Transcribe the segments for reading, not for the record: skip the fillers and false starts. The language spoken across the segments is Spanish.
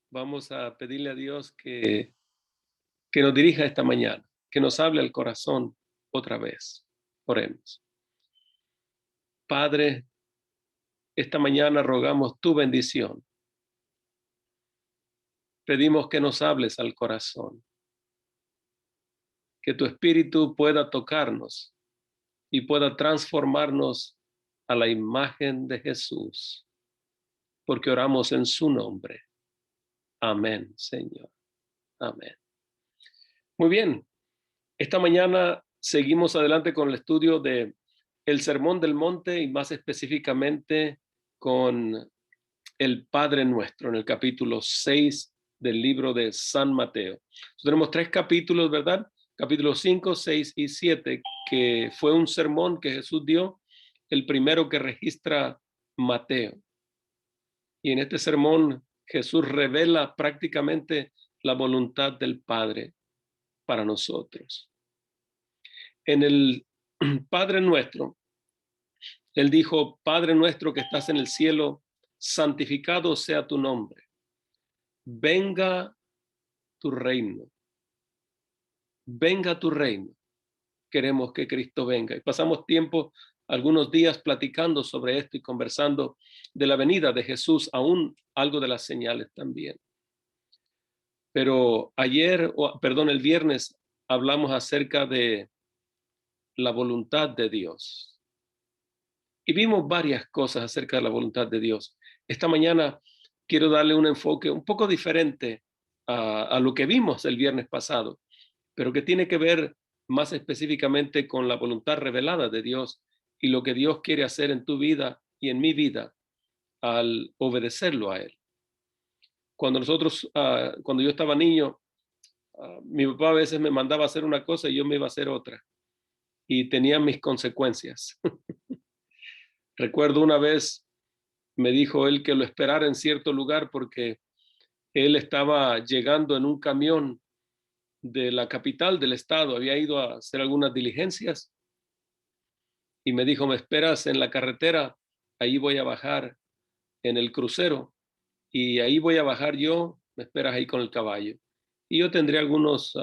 Vamos a pedirle a Dios que nos dirija esta mañana, que nos hable al corazón otra vez. Oremos. Padre, esta mañana rogamos tu bendición. Pedimos que nos hables al corazón, que tu espíritu pueda tocarnos y pueda transformarnos a la imagen de Jesús, porque oramos en su nombre. Amén, Señor. Amén. Muy bien. Esta mañana seguimos adelante con el estudio de el Sermón del Monte y más específicamente con el Padre Nuestro en el capítulo 6 del libro de San Mateo. Entonces, tenemos 3 capítulos, ¿verdad? Capítulos 5, 6 y 7, que fue un sermón que Jesús dio, el primero que registra Mateo. Y en este sermón Jesús revela prácticamente la voluntad del Padre para nosotros. En el Padre Nuestro, Él dijo: Padre nuestro que estás en el cielo, santificado sea tu nombre. Venga tu reino. Venga tu reino. Queremos que Cristo venga. Y pasamos tiempo, algunos días platicando sobre esto y conversando de la venida de Jesús, aún algo de las señales también. Pero el viernes hablamos acerca de la voluntad de Dios. Y vimos varias cosas acerca de la voluntad de Dios. Esta mañana quiero darle un enfoque un poco diferente a lo que vimos el viernes pasado, pero que tiene que ver más específicamente con la voluntad revelada de Dios y lo que Dios quiere hacer en tu vida y en mi vida al obedecerlo a Él. Cuando yo estaba niño, mi papá a veces me mandaba a hacer una cosa y yo me iba a hacer otra, y tenía mis consecuencias. Recuerdo una vez me dijo él que lo esperara en cierto lugar porque él estaba llegando en un camión de la capital del estado, había ido a hacer algunas diligencias y me dijo: me esperas en la carretera, ahí voy a bajar en el crucero y ahí voy a bajar yo, me esperas ahí con el caballo. Y yo tendría unos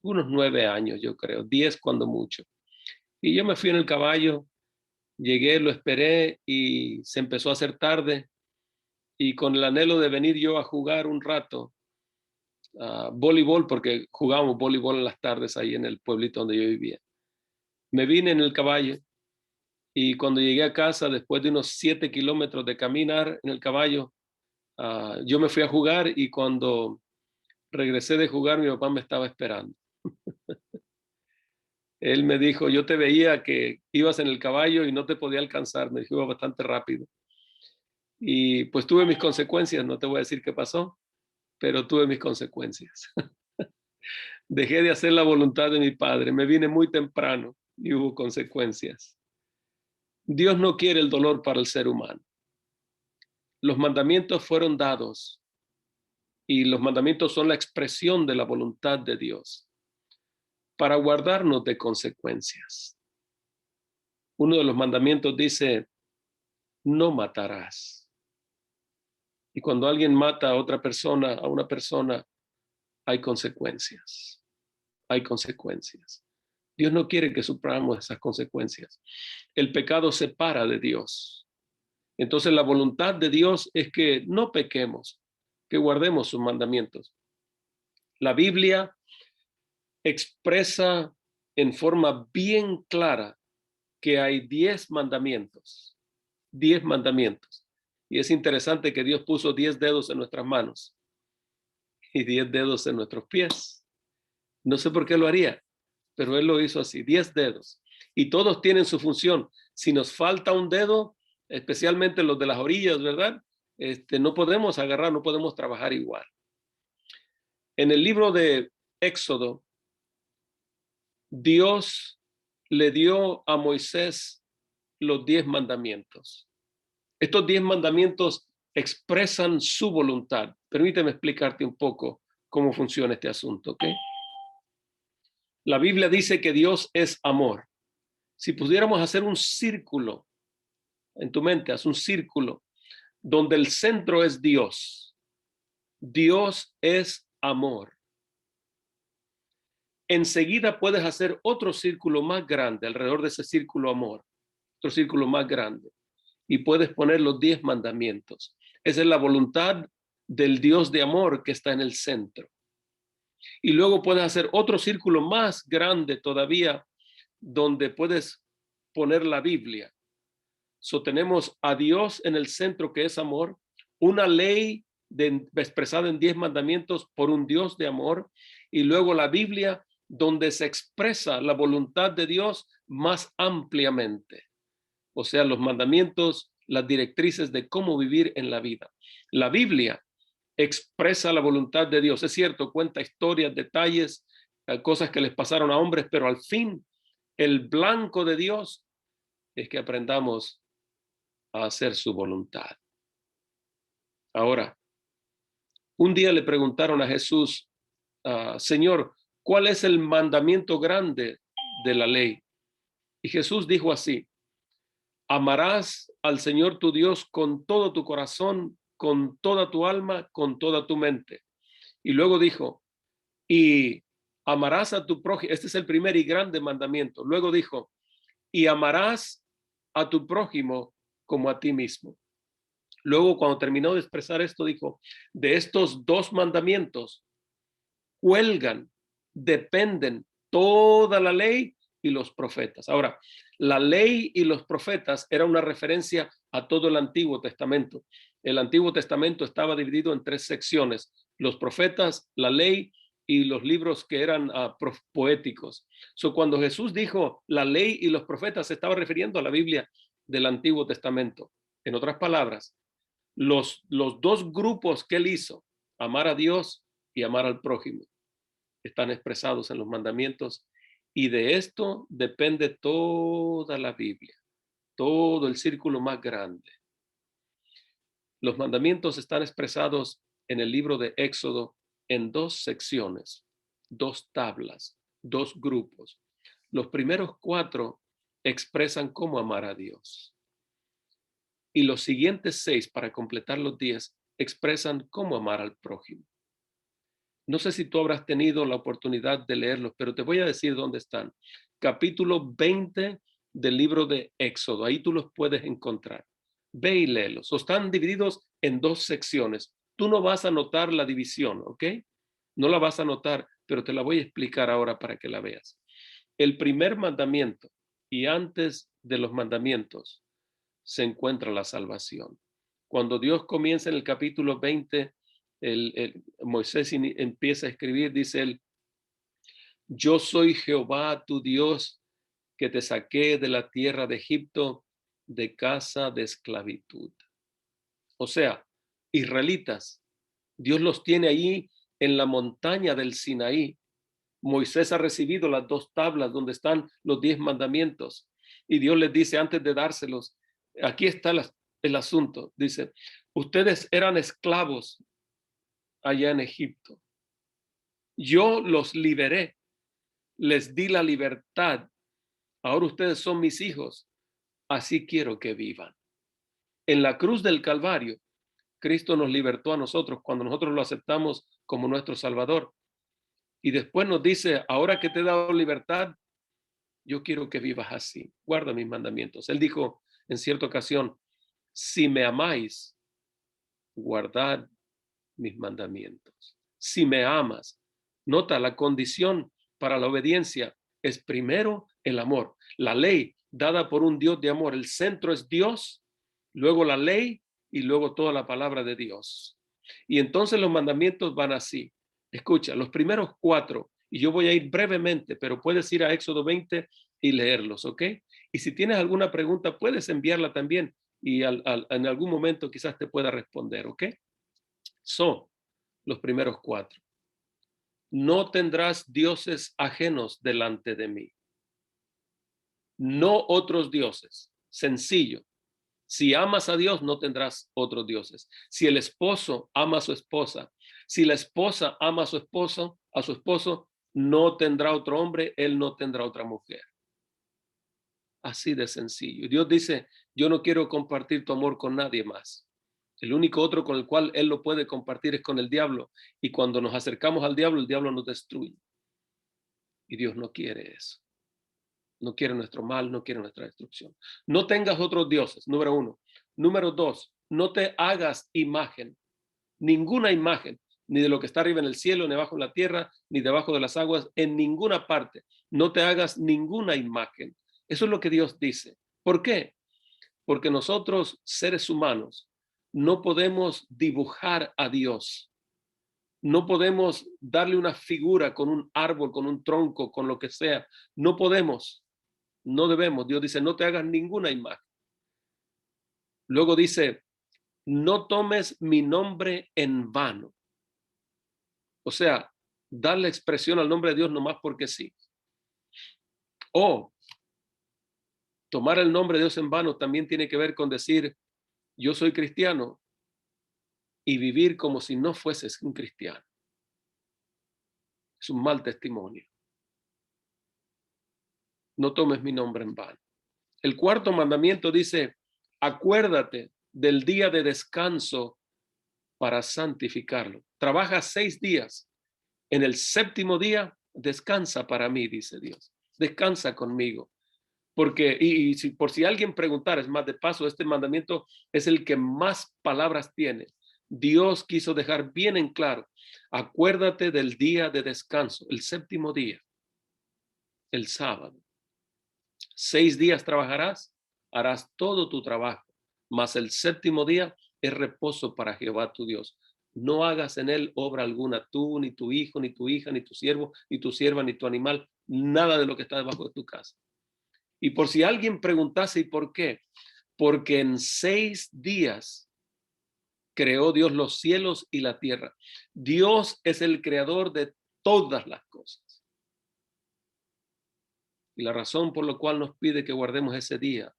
9 años, yo creo, 10 cuando mucho. Y yo me fui en el caballo, llegué, lo esperé y se empezó a hacer tarde. Y con el anhelo de venir yo a jugar un rato voleibol, porque jugábamos voleibol en las tardes ahí en el pueblito donde yo vivía. Me vine en el caballo y cuando llegué a casa, después de unos 7 kilómetros de caminar en el caballo, yo me fui a jugar y cuando regresé de jugar, mi papá me estaba esperando. Él me dijo: yo te veía que ibas en el caballo y no te podía alcanzar, me dijo, iba bastante rápido. Y pues tuve mis consecuencias, no te voy a decir qué pasó, pero tuve mis consecuencias. Dejé de hacer la voluntad de mi padre, me vine muy temprano y hubo consecuencias. Dios no quiere el dolor para el ser humano. Los mandamientos fueron dados y los mandamientos son la expresión de la voluntad de Dios para guardarnos de consecuencias. Uno de los mandamientos dice: no matarás. Y cuando alguien mata a una persona, hay consecuencias. Hay consecuencias. Dios no quiere que suframos esas consecuencias. El pecado separa de Dios. Entonces la voluntad de Dios es que no pequemos, que guardemos sus mandamientos. La Biblia expresa en forma bien clara que hay 10 mandamientos. 10 mandamientos. Y es interesante que Dios puso 10 dedos en nuestras manos y 10 dedos en nuestros pies. No sé por qué lo haría, pero Él lo hizo así, 10 dedos. Y todos tienen su función. Si nos falta un dedo, especialmente los de las orillas, ¿verdad? No podemos agarrar, no podemos trabajar igual. En el libro de Éxodo, Dios le dio a Moisés los 10 mandamientos. Estos 10 mandamientos expresan su voluntad. Permíteme explicarte un poco cómo funciona este asunto, ¿ok? La Biblia dice que Dios es amor. Si pudiéramos hacer un círculo en tu mente, haz un círculo donde el centro es Dios Dios es amor. Enseguida puedes hacer otro círculo más grande alrededor de ese círculo amor, otro círculo más grande, y puedes poner los 10 mandamientos. Esa es la voluntad del Dios de amor que está en el centro. Y luego puedes hacer otro círculo más grande todavía, donde puedes poner la Biblia. Tenemos a Dios en el centro, que es amor, una ley expresada en 10 mandamientos por un Dios de amor, y luego la Biblia, donde se expresa la voluntad de Dios más ampliamente. O sea, los mandamientos, las directrices de cómo vivir en la vida. La Biblia expresa la voluntad de Dios. Es cierto, cuenta historias, detalles, cosas que les pasaron a hombres, pero al fin, el blanco de Dios es que aprendamos a hacer su voluntad. Ahora, un día le preguntaron a Jesús, Señor, ¿cuál es el mandamiento grande de la ley? Y Jesús dijo así: amarás al Señor tu Dios con todo tu corazón, con toda tu alma, con toda tu mente. Y luego dijo, y amarás a tu prójimo. Este es el primer y grande mandamiento. Luego dijo, y amarás a tu prójimo como a ti mismo. Luego, cuando terminó de expresar esto, dijo, de estos 2 mandamientos cuelgan, dependen toda la ley y los profetas. Ahora, la ley y los profetas era una referencia a todo el Antiguo Testamento. El Antiguo Testamento estaba dividido en 3 secciones: los profetas, la ley y los libros que eran poéticos. Cuando Jesús dijo la ley y los profetas, se estaba refiriendo a la Biblia del Antiguo Testamento. En otras palabras, los 2 grupos que él hizo, amar a Dios y amar al prójimo, están expresados en los mandamientos, y de esto depende toda la Biblia, todo el círculo más grande. Los mandamientos están expresados en el libro de Éxodo en 2 secciones, 2 tablas, 2 grupos. Los primeros 4 expresan cómo amar a Dios. Y los siguientes 6, para completar los 10, expresan cómo amar al prójimo. No sé si tú habrás tenido la oportunidad de leerlos, pero te voy a decir dónde están. Capítulo 20 del libro de Éxodo. Ahí tú los puedes encontrar. Ve y léelos. Están divididos en 2 secciones. Tú no vas a notar la división, ¿ok? No la vas a notar, pero te la voy a explicar ahora para que la veas. El primer mandamiento, y antes de los mandamientos, se encuentra la salvación. Cuando Dios comienza en el capítulo 20, Moisés empieza a escribir, dice él, yo soy Jehová tu Dios, que te saqué de la tierra de Egipto, de casa de esclavitud. O sea, israelitas, Dios los tiene ahí en la montaña del Sinaí. Moisés ha recibido las 2 tablas donde están los 10 mandamientos, y Dios les dice antes de dárselos, aquí está el asunto, dice, ustedes eran esclavos allá en Egipto. Yo los liberé, les di la libertad. Ahora ustedes son mis hijos. Así quiero que vivan. En la cruz del Calvario, Cristo nos libertó a nosotros cuando nosotros lo aceptamos como nuestro Salvador. Y después nos dice, ahora que te he dado libertad, yo quiero que vivas así. Guarda mis mandamientos. Él dijo en cierta ocasión, si me amáis, guardad mis mandamientos. Si me amas, nota la condición para la obediencia es primero el amor. La ley dada por un Dios de amor. El centro es Dios, luego la ley y luego toda la palabra de Dios. Y entonces los mandamientos van así. Escucha, los primeros 4, y yo voy a ir brevemente, pero puedes ir a Éxodo 20 y leerlos, ¿ok? Y si tienes alguna pregunta, puedes enviarla también y en algún momento quizás te pueda responder, ¿ok? Son los primeros 4. No tendrás dioses ajenos delante de mí. No otros dioses. Sencillo. Si amas a Dios, no tendrás otros dioses. Si el esposo ama a su esposa, si la esposa ama a su esposo, no tendrá otro hombre, él no tendrá otra mujer. Así de sencillo. Dios dice, yo no quiero compartir tu amor con nadie más. El único otro con el cual Él lo puede compartir es con el diablo. Y cuando nos acercamos al diablo, el diablo nos destruye. Y Dios no quiere eso. No quiere nuestro mal, no quiere nuestra destrucción. No tengas otros dioses, número 1. Número 2, no te hagas imagen, ninguna imagen, ni de lo que está arriba en el cielo, ni abajo en la tierra, ni debajo de las aguas, en ninguna parte. No te hagas ninguna imagen. Eso es lo que Dios dice. ¿Por qué? Porque nosotros, seres humanos, no podemos dibujar a Dios. No podemos darle una figura con un árbol, con un tronco, con lo que sea. No podemos. No debemos. Dios dice, no te hagas ninguna imagen. Luego dice, no tomes mi nombre en vano. O sea, darle expresión al nombre de Dios nomás porque sí. O tomar el nombre de Dios en vano también tiene que ver con decir, yo soy cristiano y vivir como si no fueses un cristiano. Es un mal testimonio. No tomes mi nombre en vano. El cuarto mandamiento dice, acuérdate del día de descanso para santificarlo. Trabaja 6 días. En el séptimo día, descansa para mí, dice Dios. Descansa conmigo. Porque, por si alguien preguntara, es más de paso, este mandamiento es el que más palabras tiene. Dios quiso dejar bien en claro, acuérdate del día de descanso, el séptimo día, el sábado. 6 días trabajarás, harás todo tu trabajo, mas el séptimo día es reposo para Jehová tu Dios. No hagas en él obra alguna, tú, ni tu hijo, ni tu hija, ni tu siervo, ni tu sierva, ni tu animal, nada de lo que está debajo de tu casa. Y por si alguien preguntase, ¿y por qué? Porque en 6 días creó Dios los cielos y la tierra. Dios es el creador de todas las cosas. Y la razón por la cual nos pide que guardemos ese día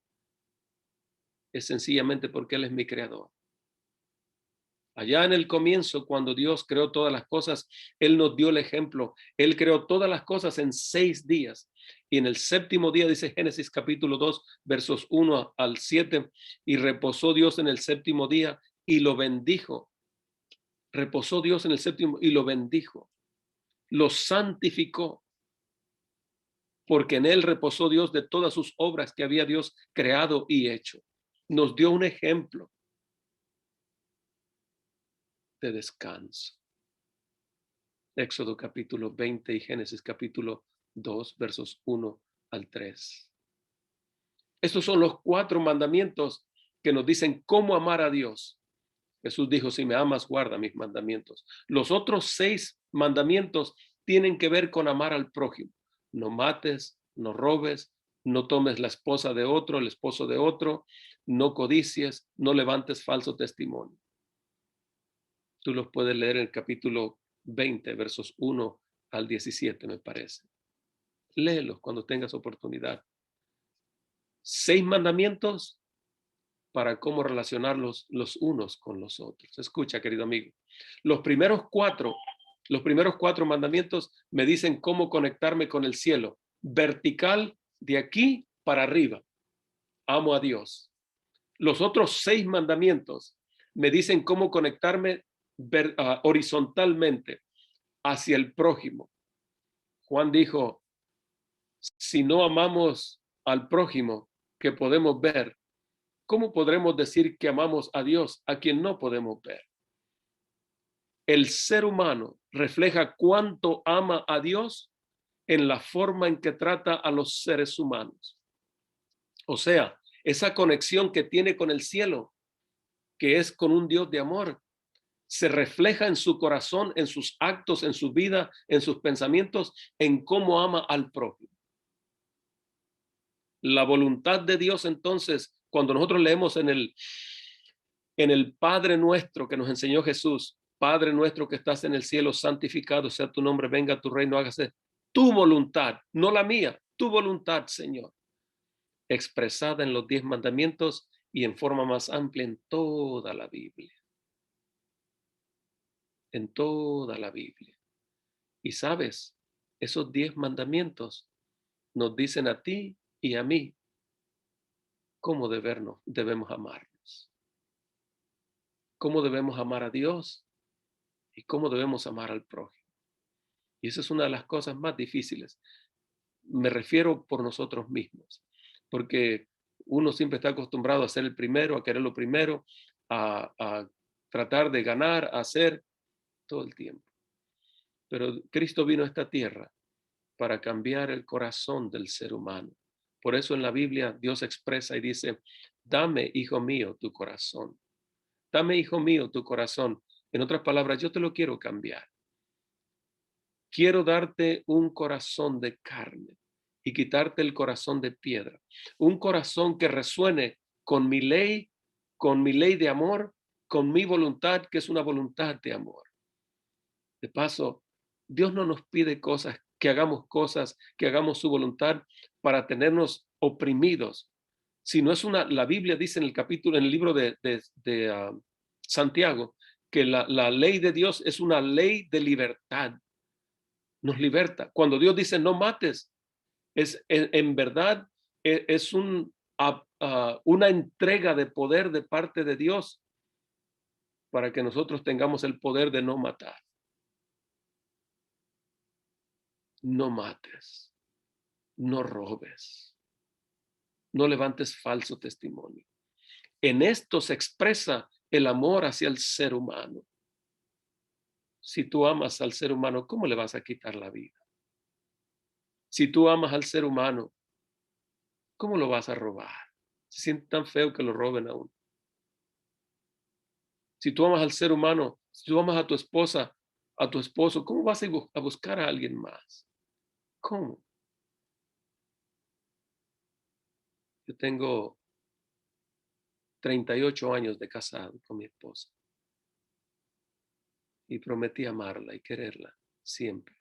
es sencillamente porque Él es mi creador. Allá en el comienzo, cuando Dios creó todas las cosas, Él nos dio el ejemplo. Él creó todas las cosas en 6 días. Y en el séptimo día, dice Génesis capítulo 2, versos 1 al 7, y reposó Dios en el séptimo día y lo bendijo. Reposó Dios en el séptimo y lo bendijo. Lo santificó, porque en Él reposó Dios de todas sus obras que había Dios creado y hecho. Nos dio un ejemplo de descanso. Éxodo capítulo 20 y Génesis capítulo 2, versos 1 al 3. Estos son los 4 mandamientos que nos dicen cómo amar a Dios. Jesús dijo, si me amas, guarda mis mandamientos. Los otros 6 mandamientos tienen que ver con amar al prójimo. No mates, no robes, no tomes la esposa de otro, el esposo de otro, no codicies, no levantes falso testimonio. Tú los puedes leer en el capítulo 20, versos 1 al 17, me parece. Léelos cuando tengas oportunidad. 6 mandamientos para cómo relacionarlos los unos con los otros. Escucha, querido amigo. Los primeros 4 mandamientos me dicen cómo conectarme con el cielo. Vertical, de aquí para arriba. Amo a Dios. Los otros 6 mandamientos me dicen cómo conectarme horizontalmente hacia el prójimo. Juan dijo, si no amamos al prójimo que podemos ver, ¿cómo podremos decir que amamos a Dios a quien no podemos ver? El ser humano refleja cuánto ama a Dios en la forma en que trata a los seres humanos. O sea, esa conexión que tiene con el cielo, que es con un Dios de amor, se refleja en su corazón, en sus actos, en su vida, en sus pensamientos, en cómo ama al prójimo. La voluntad de Dios, entonces, cuando nosotros leemos en el Padre nuestro que nos enseñó Jesús, Padre nuestro que estás en el cielo, santificado sea tu nombre, venga tu reino, hágase tu voluntad, no la mía, tu voluntad, Señor, expresada en los 10 mandamientos y en forma más amplia en toda la Biblia. En toda la Biblia. Y sabes, esos 10 mandamientos nos dicen a ti y a mí cómo debemos amarnos. cómo debemos amar a Dios y cómo debemos amar al prójimo. Y esa es una de las cosas más difíciles. Me refiero por nosotros mismos, porque uno siempre está acostumbrado a ser el primero, a querer lo primero, a tratar de ganar, a hacer todo el tiempo. Pero Cristo vino a esta tierra para cambiar el corazón del ser humano. Por eso en la Biblia Dios expresa y dice, dame, hijo mío, tu corazón. Dame, hijo mío, tu corazón. En otras palabras, yo te lo quiero cambiar. Quiero darte un corazón de carne y quitarte el corazón de piedra. Un corazón que resuene con mi ley de amor, con mi voluntad, que es una voluntad de amor. De paso, Dios no nos pide cosas, que hagamos su voluntad para tenernos oprimidos, sino la Biblia dice en el libro de Santiago, que la ley de Dios es una ley de libertad, nos liberta. Cuando Dios dice no mates, en verdad es una entrega de poder de parte de Dios para que nosotros tengamos el poder de no matar. No mates, no robes, no levantes falso testimonio. En esto se expresa el amor hacia el ser humano. Si tú amas al ser humano, ¿cómo le vas a quitar la vida? Si tú amas al ser humano, ¿cómo lo vas a robar? Se siente tan feo que lo roben a uno. Si tú amas al ser humano, si tú amas a tu esposa, a tu esposo, ¿cómo vas a buscar a alguien más? ¿Cómo? Yo tengo 38 años de casado con mi esposa y prometí amarla y quererla siempre.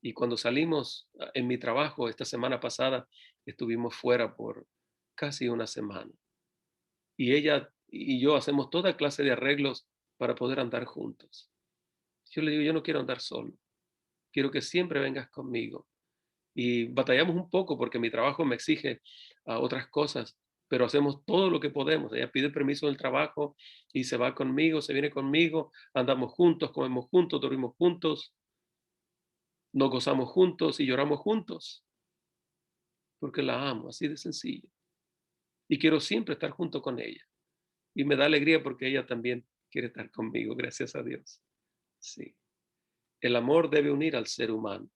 Y cuando salimos en mi trabajo esta semana pasada, estuvimos fuera por casi una semana. Y ella y yo hacemos toda clase de arreglos para poder andar juntos. Yo le digo, yo no quiero andar solo. Quiero que siempre vengas conmigo. Y batallamos un poco porque mi trabajo me exige otras cosas, pero hacemos todo lo que podemos. Ella pide permiso del trabajo y se va conmigo, se viene conmigo, andamos juntos, comemos juntos, dormimos juntos, nos gozamos juntos y lloramos juntos, porque la amo, así de sencillo. Y quiero siempre estar junto con ella. Y me da alegría porque ella también quiere estar conmigo, gracias a Dios. Sí. El amor debe unir al ser humano.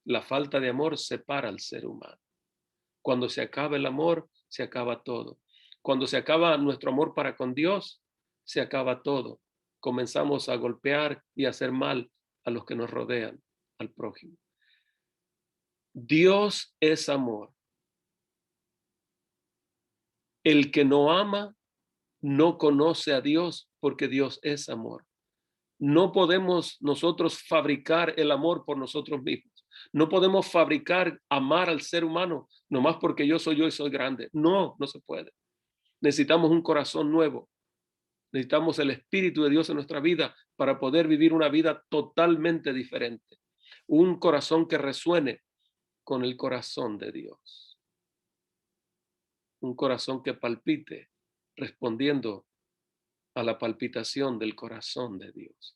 La falta de amor separa al ser humano. Cuando se acaba el amor, se acaba todo. Cuando se acaba nuestro amor para con Dios, se acaba todo. Comenzamos a golpear y a hacer mal a los que nos rodean, al prójimo. Dios es amor. El que no ama no conoce a Dios porque Dios es amor. No podemos nosotros fabricar el amor por nosotros mismos. No podemos fabricar amar al ser humano nomás porque yo y soy grande. No, no se puede. Necesitamos un corazón nuevo. Necesitamos el Espíritu de Dios en nuestra vida para poder vivir una vida totalmente diferente. Un corazón que resuene con el corazón de Dios. Un corazón que palpite respondiendo a la palpitación del corazón de Dios.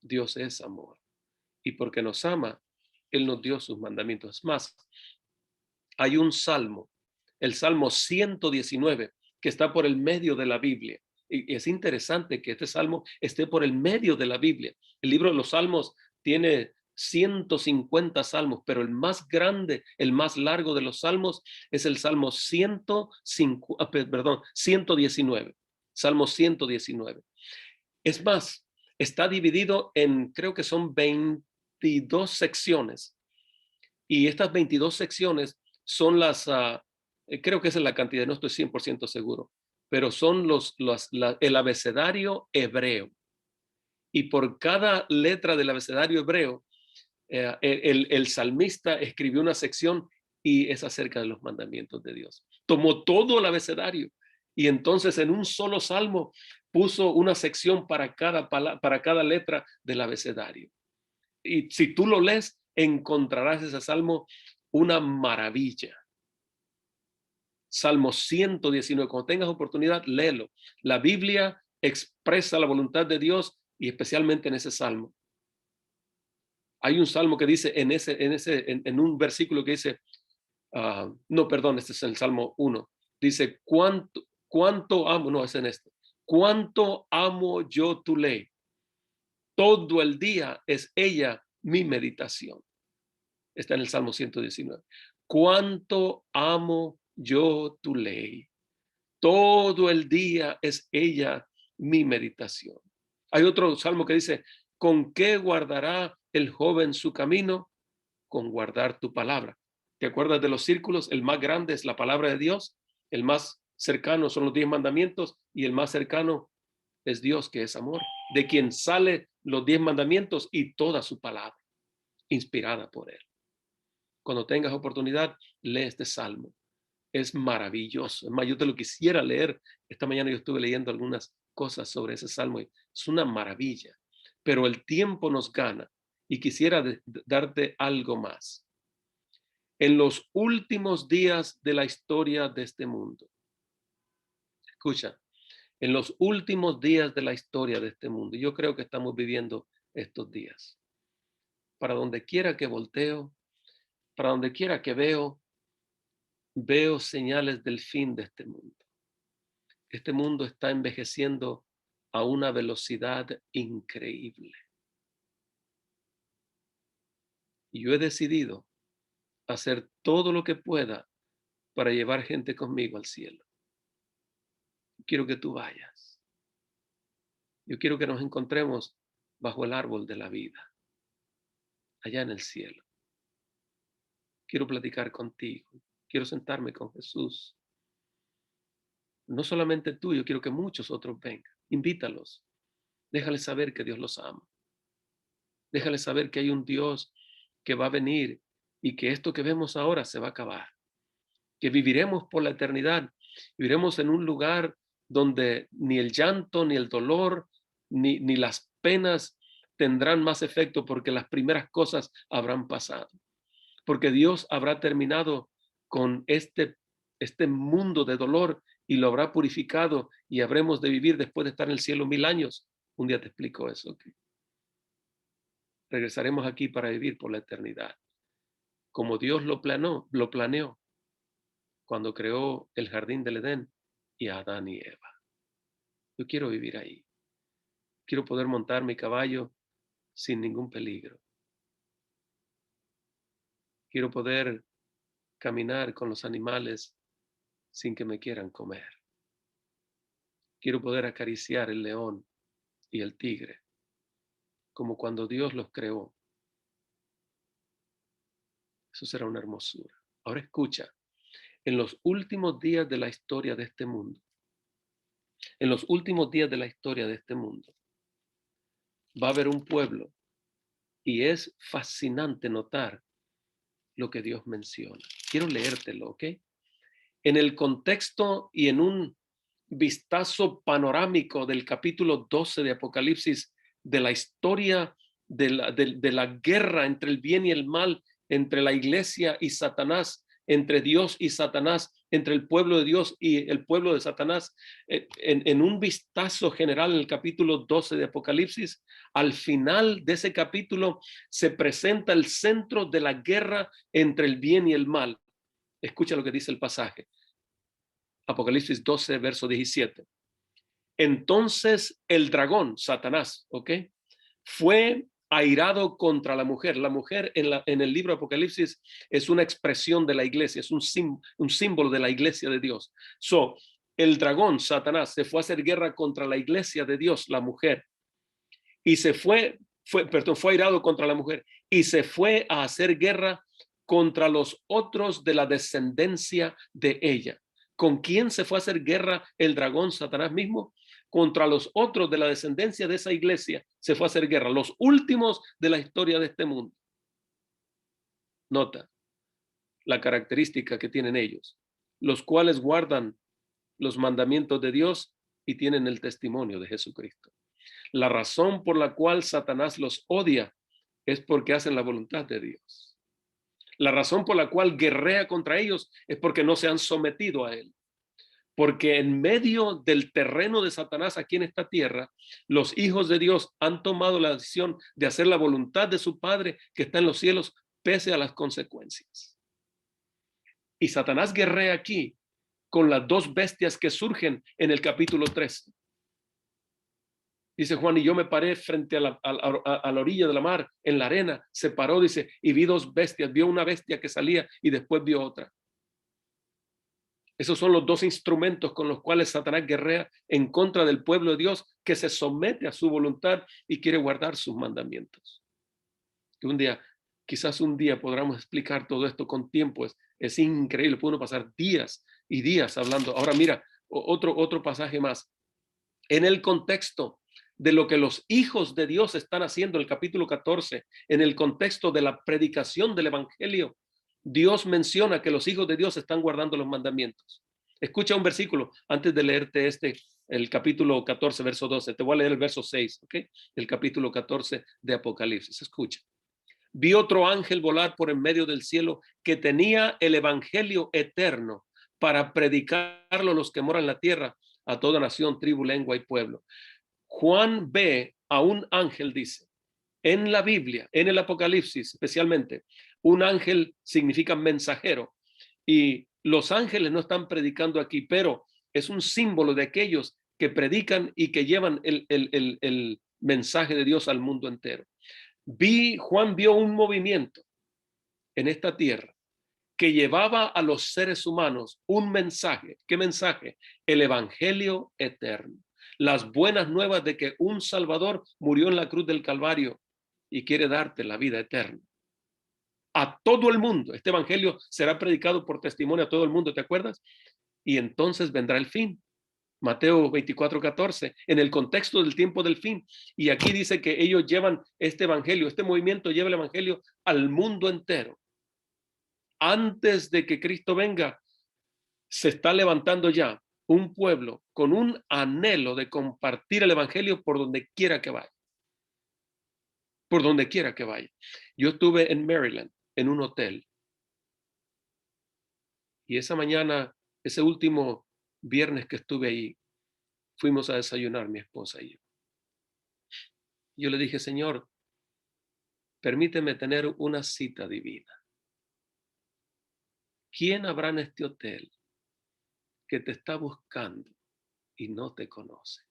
Dios es amor. Y porque nos ama, Él nos dio sus mandamientos. Es más, hay un salmo, el Salmo 119, que está por el medio de la Biblia. Y es interesante que este salmo esté por el medio de la Biblia. El libro de los Salmos tiene 150 salmos, pero el más grande, el más largo de los salmos es el Salmo 119. Salmo 119. Es más, está dividido en, creo que son 22 secciones. Y estas 22 secciones son creo que esa es la cantidad, no estoy 100% seguro, pero son el abecedario hebreo. Y por cada letra del abecedario hebreo, el salmista escribió una sección y es acerca de los mandamientos de Dios. Tomó todo el abecedario y entonces en un solo salmo puso una sección para cada letra del abecedario. Y si tú lo lees, encontrarás ese salmo una maravilla. Salmo 119. Cuando tengas oportunidad, léelo. La Biblia expresa la voluntad de Dios y especialmente en ese salmo. Hay un salmo que dice en un versículo que dice, no, perdón, este es el Salmo 1. Dice, cuánto amo, no, es en este. Cuánto amo yo tu ley. Todo el día es ella mi meditación. Está en el Salmo 119. Cuánto amo yo tu ley. Todo el día es ella mi meditación. Hay otro salmo que dice, ¿con qué guardará el joven su camino? Con guardar tu palabra. ¿Te acuerdas de los círculos? El más grande es la palabra de Dios, el más cercano son los 10 mandamientos y el más cercano es Dios, que es amor, de quien sale los 10 mandamientos y toda su palabra, inspirada por él. Cuando tengas oportunidad, lee este salmo. Es maravilloso. Es más, yo te lo quisiera leer. Esta mañana yo estuve leyendo algunas cosas sobre ese salmo y es una maravilla. Pero el tiempo nos gana y quisiera darte algo más. En los últimos días de la historia de este mundo, escucha, en los últimos días de la historia de este mundo, yo creo que estamos viviendo estos días. Para donde quiera que volteo, para donde quiera que veo señales del fin de este mundo. Este mundo está envejeciendo a una velocidad increíble. Y yo he decidido hacer todo lo que pueda para llevar gente conmigo al cielo. Quiero que tú vayas. Yo quiero que nos encontremos bajo el árbol de la vida, allá en el cielo. Quiero platicar contigo. Quiero sentarme con Jesús. No solamente tú, yo quiero que muchos otros vengan. Invítalos. Déjales saber que Dios los ama. Déjales saber que hay un Dios que va a venir y que esto que vemos ahora se va a acabar. Que viviremos por la eternidad. Viviremos en un lugar donde ni el llanto, ni el dolor, ni las penas tendrán más efecto porque las primeras cosas habrán pasado. Porque Dios habrá terminado con este mundo de dolor y lo habrá purificado y habremos de vivir después de estar en el cielo 1000 años. Un día te explico eso. ¿Okay? Regresaremos aquí para vivir por la eternidad. Como Dios lo planeó cuando creó el jardín del Edén y a Adán y Eva. Yo quiero vivir ahí. Quiero poder montar mi caballo sin ningún peligro. Quiero poder caminar con los animales sin que me quieran comer. Quiero poder acariciar el león y el tigre, como cuando Dios los creó. Eso será una hermosura. Ahora escucha, en los últimos días de la historia de este mundo, en los últimos días de la historia de este mundo, va a haber un pueblo y es fascinante notar lo que Dios menciona. Quiero leértelo, ¿ok? En el contexto y en un vistazo panorámico del capítulo 12 de Apocalipsis, de la historia de la guerra entre el bien y el mal, entre la iglesia y Satanás, entre Dios y Satanás, entre el pueblo de Dios y el pueblo de Satanás, en un vistazo general en el capítulo 12 de Apocalipsis, al final de ese capítulo se presenta el centro de la guerra entre el bien y el mal. Escucha lo que dice el pasaje. Apocalipsis 12, verso 17. Entonces el dragón, Satanás, ¿ok? Fue airado contra la mujer. La mujer en el libro de Apocalipsis es una expresión de la iglesia, es un símbolo de la iglesia de Dios. El dragón, Satanás, se fue a hacer guerra contra la iglesia de Dios, la mujer, y fue airado contra la mujer y se fue a hacer guerra contra los otros de la descendencia de ella. ¿Con quién se fue a hacer guerra el dragón, Satanás mismo? Contra los otros de la descendencia de esa iglesia se fue a hacer guerra, los últimos de la historia de este mundo. Nota la característica que tienen ellos, los cuales guardan los mandamientos de Dios y tienen el testimonio de Jesucristo. La razón por la cual Satanás los odia es porque hacen la voluntad de Dios. La razón por la cual guerrea contra ellos es porque no se han sometido a él. Porque en medio del terreno de Satanás aquí en esta tierra, los hijos de Dios han tomado la decisión de hacer la voluntad de su Padre que está en los cielos, pese a las consecuencias. Y Satanás guerrea aquí con las dos bestias que surgen en el capítulo 3. Dice Juan, y yo me paré frente a la orilla de la mar, en la arena, se paró, dice, y vi dos bestias, vio una bestia que salía y después vio otra. Esos son los dos instrumentos con los cuales Satanás guerrea en contra del pueblo de Dios que se somete a su voluntad y quiere guardar sus mandamientos. Que quizás un día podamos explicar todo esto con tiempo. Es increíble, puede uno pasar días y días hablando. Ahora mira, otro pasaje más. En el contexto de lo que los hijos de Dios están haciendo, el capítulo 14, en el contexto de la predicación del evangelio, Dios menciona que los hijos de Dios están guardando los mandamientos. Escucha un versículo antes de leerte el capítulo 14, verso 12. Te voy a leer el verso 6, ¿ok? El capítulo 14 de Apocalipsis. Escucha. Vi otro ángel volar por en medio del cielo que tenía el evangelio eterno para predicarlo a los que moran en la tierra, a toda nación, tribu, lengua y pueblo. Juan ve a un ángel, dice, en la Biblia, en el Apocalipsis especialmente, un ángel significa mensajero y los ángeles no están predicando aquí, pero es un símbolo de aquellos que predican y que llevan el mensaje de Dios al mundo entero. Juan vio un movimiento en esta tierra que llevaba a los seres humanos un mensaje. ¿Qué mensaje? El evangelio eterno. Las buenas nuevas de que un Salvador murió en la cruz del Calvario y quiere darte la vida eterna. A todo el mundo. Este evangelio será predicado por testimonio a todo el mundo, ¿te acuerdas? Y entonces vendrá el fin. Mateo 24:14, en el contexto del tiempo del fin. Y aquí dice que ellos llevan este evangelio, este movimiento lleva el evangelio al mundo entero. Antes de que Cristo venga, se está levantando ya un pueblo con un anhelo de compartir el evangelio por donde quiera que vaya. Por donde quiera que vaya. Yo estuve en Maryland, en un hotel. Y esa mañana, ese último viernes que estuve ahí, fuimos a desayunar mi esposa y yo. Yo le dije, Señor, permíteme tener una cita divina. ¿Quién habrá en este hotel que te está buscando y no te conoce?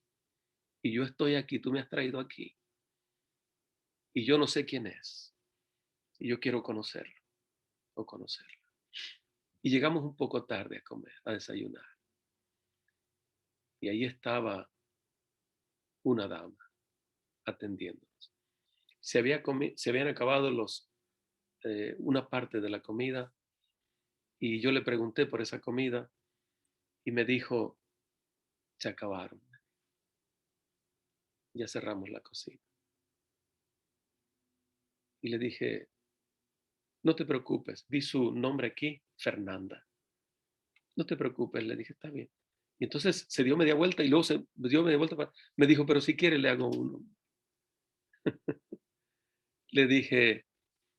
Y yo estoy aquí, tú me has traído aquí. Y yo no sé quién es. Y yo quiero conocerlo o conocerla. Y llegamos un poco tarde a comer, a desayunar. Y ahí estaba una dama atendiéndonos. Se habían acabado una parte de la comida y yo le pregunté por esa comida y me dijo, se acabaron. Ya cerramos la cocina. Y le dije, no te preocupes, vi su nombre aquí, Fernanda. No te preocupes, le dije, está bien. Y entonces se dio media vuelta y luego se dio media vuelta. Me dijo, pero si quiere le hago uno. Le dije,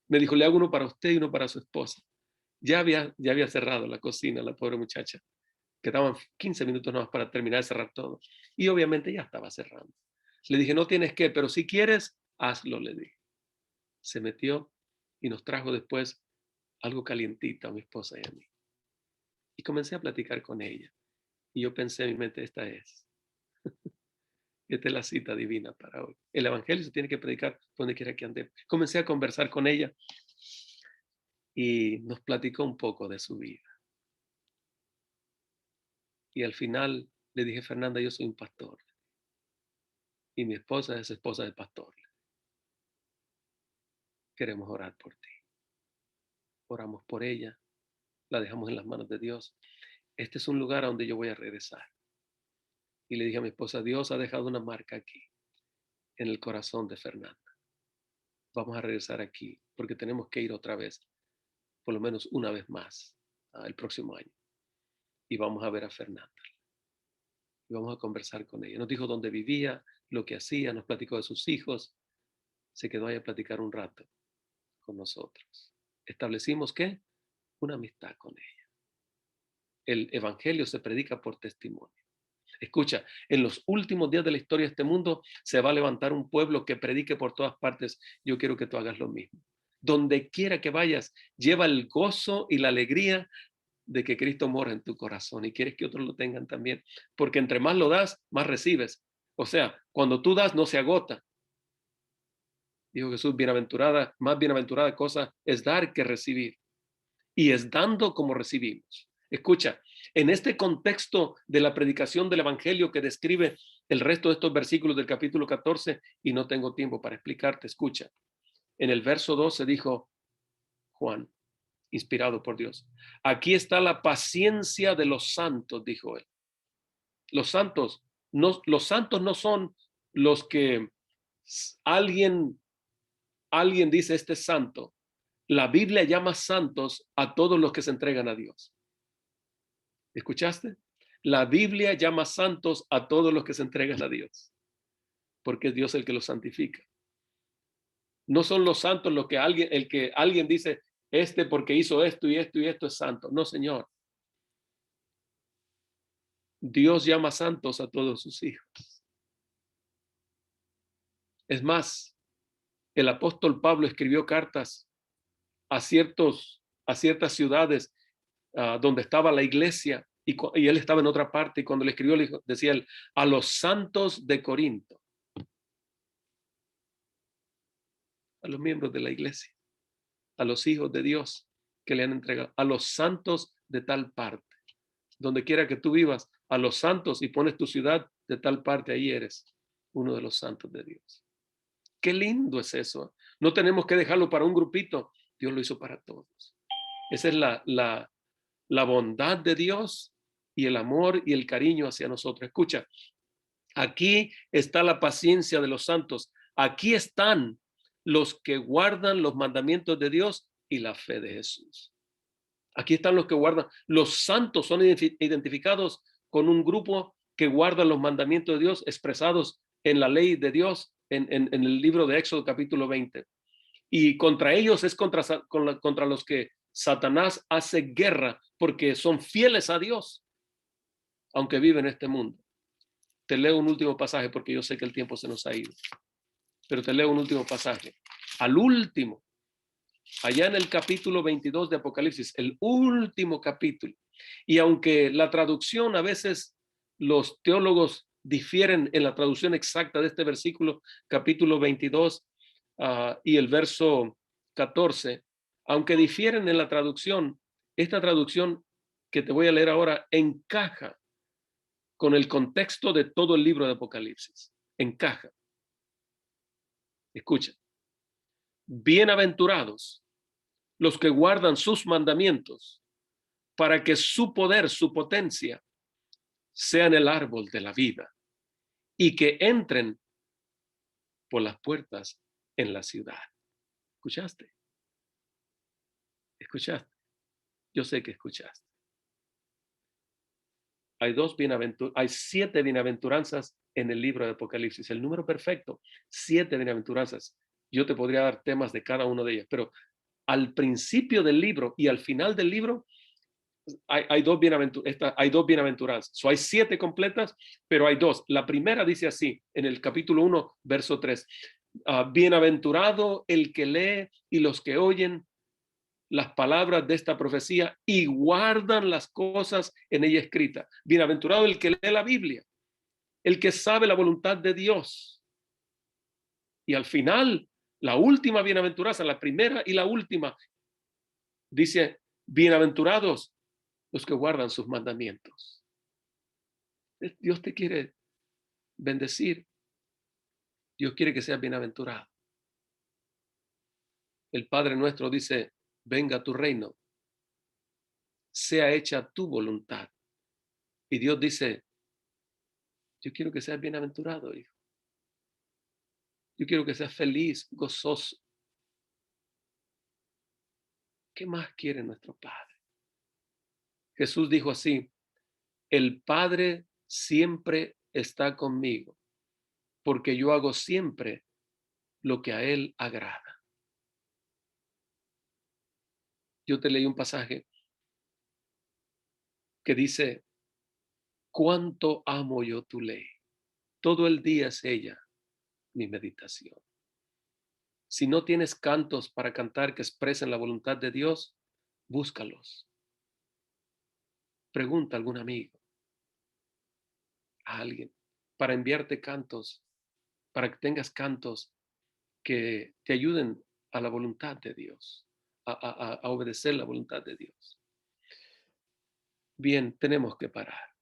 me dijo, le hago uno para usted y uno para su esposa. Ya había cerrado la cocina, la pobre muchacha. Quedaban 15 minutos más para terminar de cerrar todo. Y obviamente ya estaba cerrando. Le dije, no tienes que, pero si quieres, hazlo, le dije. Se metió y nos trajo después algo calientito a mi esposa y a mí. Y comencé a platicar con ella. Y yo pensé en mi mente, esta es la cita divina para hoy. El evangelio se tiene que predicar donde quiera que ande. Comencé a conversar con ella y nos platicó un poco de su vida. Y al final le dije, Fernanda, yo soy un pastor. Y mi esposa es esposa del pastor. Queremos orar por ti. Oramos por ella. La dejamos en las manos de Dios. Este es un lugar a donde yo voy a regresar. Y le dije a mi esposa, Dios ha dejado una marca aquí, en el corazón de Fernanda. Vamos a regresar aquí porque tenemos que ir otra vez, por lo menos una vez más, el próximo año. Y vamos a ver a Fernanda. Y vamos a conversar con ella. Nos dijo dónde vivía, lo que hacía, nos platicó de sus hijos. Se quedó ahí a platicar un rato con nosotros. establecimos ¿qué? Una amistad con ella. El evangelio se predica por testimonio. Escucha, en los últimos días de la historia de este mundo se va a levantar un pueblo que predique por todas partes. Yo quiero que tú hagas lo mismo. Donde quiera que vayas, lleva el gozo y la alegría de que Cristo mora en tu corazón y quieres que otros lo tengan también. Porque entre más lo das, más recibes. O sea, cuando tú das, no se agota. Dijo Jesús, bienaventurada, más bienaventurada cosa es dar que recibir. Y es dando como recibimos. Escucha, en este contexto de la predicación del evangelio que describe el resto de estos versículos del capítulo 14, y no tengo tiempo para explicarte, escucha. En el verso 12 dijo Juan, inspirado por Dios, aquí está la paciencia de los santos, dijo él. Los santos no son los que alguien dice este es santo. La Biblia llama santos a todos los que se entregan a Dios. ¿Escuchaste? La Biblia llama santos a todos los que se entregan a Dios, porque es Dios el que los santifica. No son los santos el que alguien dice, este porque hizo esto y esto y esto es santo. No, Señor. Dios llama santos a todos sus hijos. Es más, el apóstol Pablo escribió cartas a ciertas ciudades donde estaba la iglesia y él estaba en otra parte y cuando le escribió decía él, a los santos de Corinto, a los miembros de la iglesia, a los hijos de Dios que le han entregado, a los santos de tal parte, donde quiera que tú vivas, a los santos y pones tu ciudad de tal parte, ahí eres uno de los santos de Dios. Qué lindo es eso. No tenemos que dejarlo para un grupito, Dios lo hizo para todos. Esa es la bondad de Dios y el amor y el cariño hacia nosotros. Escucha, aquí está la paciencia de los santos. Aquí están los que guardan los mandamientos de Dios y la fe de Jesús. Aquí están los que guardan. Los santos son identificados con un grupo que guarda los mandamientos de Dios expresados en la ley de Dios en el libro de Éxodo capítulo 20. Y contra ellos es contra los que Satanás hace guerra porque son fieles a Dios, aunque viven en este mundo. Te leo un último pasaje porque yo sé que el tiempo se nos ha ido, pero te leo un último pasaje. Al último, allá en el capítulo 22 de Apocalipsis, el último capítulo. Y aunque la traducción a veces los teólogos difieren en la traducción exacta de este versículo, capítulo 22 y el verso 14, aunque difieren en la traducción, esta traducción que te voy a leer ahora encaja con el contexto de todo el libro de Apocalipsis. Encaja. Escucha. Bienaventurados los que guardan sus mandamientos para que su poder, su potencia, sean el árbol de la vida y que entren por las puertas en la ciudad. ¿Escuchaste? ¿Escuchaste? Yo sé que escuchaste. Hay 7 bienaventuranzas en el libro de Apocalipsis, el número perfecto, 7 bienaventuranzas. Yo te podría dar temas de cada uno de ellas, pero al principio del libro y al final del libro hay dos bienaventuranzas. Hay 7 completas, pero hay 2. La primera dice así, en el capítulo 1, verso 3. Bienaventurado el que lee y los que oyen las palabras de esta profecía y guardan las cosas en ella escritas. Bienaventurado el que lee la Biblia, el que sabe la voluntad de Dios. Y al final, la última bienaventuranza, la primera y la última, dice, bienaventurados los que guardan sus mandamientos. Dios te quiere bendecir. Dios quiere que seas bienaventurado. El Padre nuestro dice, venga tu reino, sea hecha tu voluntad. Y Dios dice, yo quiero que seas bienaventurado, hijo. Yo quiero que seas feliz, gozoso. ¿Qué más quiere nuestro Padre? Jesús dijo así, el Padre siempre está conmigo, porque yo hago siempre lo que a Él agrada. Yo te leí un pasaje que dice, cuánto amo yo tu ley. Todo el día es ella mi meditación. Si no tienes cantos para cantar que expresen la voluntad de Dios, búscalos. Pregunta a algún amigo, a alguien, para enviarte cantos, para que tengas cantos que te ayuden a la voluntad de Dios, a obedecer la voluntad de Dios. Bien, tenemos que parar.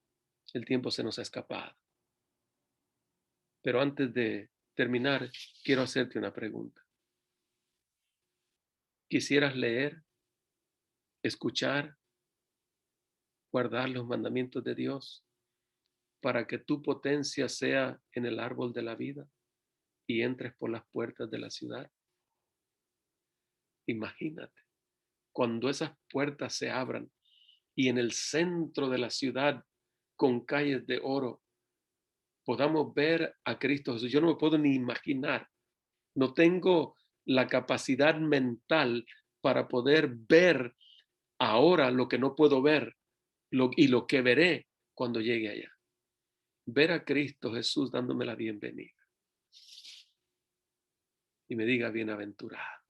El tiempo se nos ha escapado. Pero antes de terminar, quiero hacerte una pregunta. ¿Quisieras leer, escuchar, guardar los mandamientos de Dios para que tu potencia sea en el árbol de la vida y entres por las puertas de la ciudad? Imagínate, cuando esas puertas se abran y en el centro de la ciudad, con calles de oro, podamos ver a Cristo Jesús. Yo no me puedo ni imaginar, no tengo la capacidad mental para poder ver ahora lo que no puedo ver y lo que veré cuando llegue allá. Ver a Cristo Jesús dándome la bienvenida y me diga bienaventurado.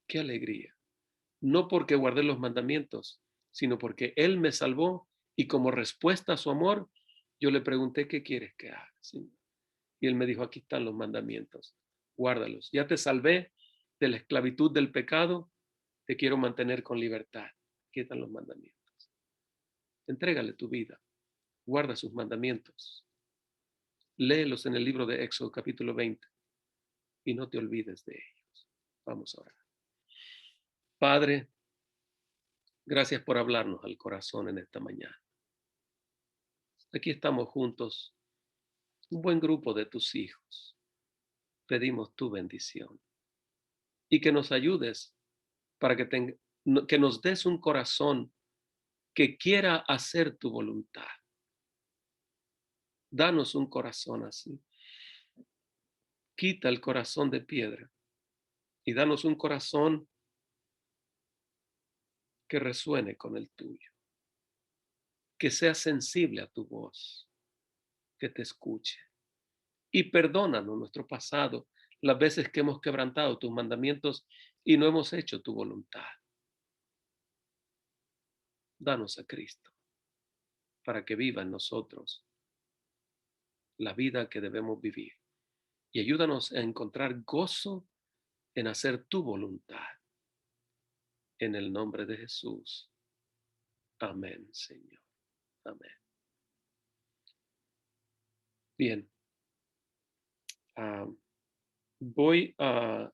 Qué alegría. No porque guardé los mandamientos, sino porque Él me salvó y como respuesta a su amor, yo le pregunté, ¿qué quieres que haga, Señor? Y Él me dijo, aquí están los mandamientos, guárdalos. Ya te salvé de la esclavitud del pecado, te quiero mantener con libertad. Aquí están los mandamientos. Entrégale tu vida, guarda sus mandamientos. Léelos en el libro de Éxodo capítulo 20 y no te olvides de ellos. Vamos a orar. Padre, gracias por hablarnos al corazón en esta mañana. Aquí estamos juntos, un buen grupo de tus hijos. Pedimos tu bendición y que nos ayudes para que nos des un corazón que quiera hacer tu voluntad. Danos un corazón así. Quita el corazón de piedra y danos un corazón que resuene con el tuyo, que sea sensible a tu voz, que te escuche. Y perdónanos nuestro pasado, las veces que hemos quebrantado tus mandamientos y no hemos hecho tu voluntad. Danos a Cristo para que viva en nosotros la vida que debemos vivir. Y ayúdanos a encontrar gozo en hacer tu voluntad. En el nombre de Jesús. Amén, Señor. Amén. Bien. Voy a